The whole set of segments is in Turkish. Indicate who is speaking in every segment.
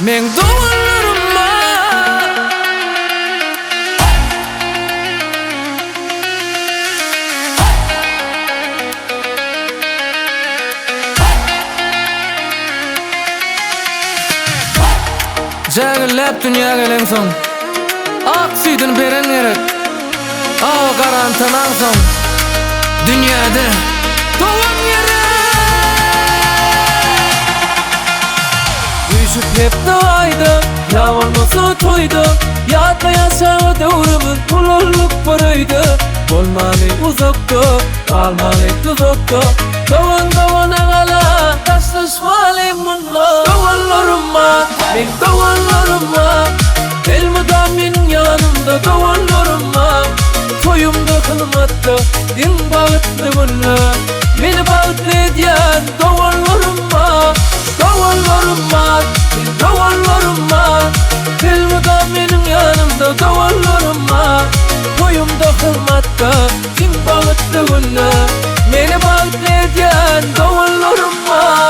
Speaker 1: Men doğullarıma Jagılap dünya gelen son Ak sütün beren gerek Ağa karantanan son Dünyada doğan gerek Düşüp hep doğaydı Yavalması toydu Yatma yaşağı doğrumun Bulurluk barıydı Olmalı uzakta Kalmalı tuzakta Doğan ağala Taşlaşmalı munla Doğanlarıma Ben doğanlarıma Elmuda benim yanımda Doğanlarıma Toyumda kılmatta Din bağıtlı bunla Beni bağıtlı ediyen Doğanlarıma Doğanlarıma Ben doğanlarıma Elmuda benim yanımda Doğanlarıma Toyumda kılmatta Din bağıtlı bunla Beni bağıtlı ediyen Doğanlarıma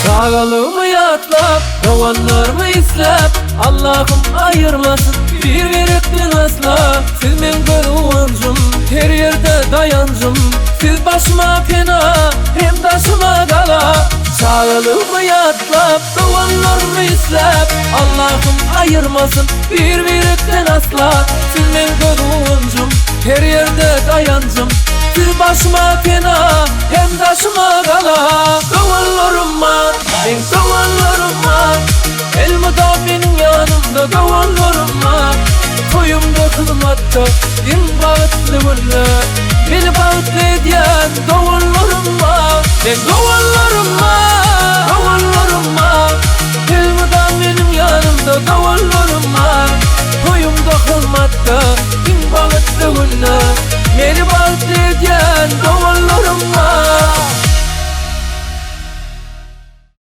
Speaker 1: Sağalımı yatlap, doğanlarımı islap Allah'ım ayırmasın bir verekten asla Siz men gönüvancım, her yerde dayancım Siz başıma fena, hem taşıma kala Sağalımı yatlap, doğanlarımı islap Allah'ım ayırmasın bir verekten asla Siz men gönüvancım, her yerde dayancım Siz başıma fena, hem taşıma kala Doğanlarıma Ben doğanlarıma Elmuda benim yanımda Doğanlarıma Toyumda kılmatta Din bağıtlı bunla Beni bağıtlı ediyen Doğanlarıma Ben doğanlarıma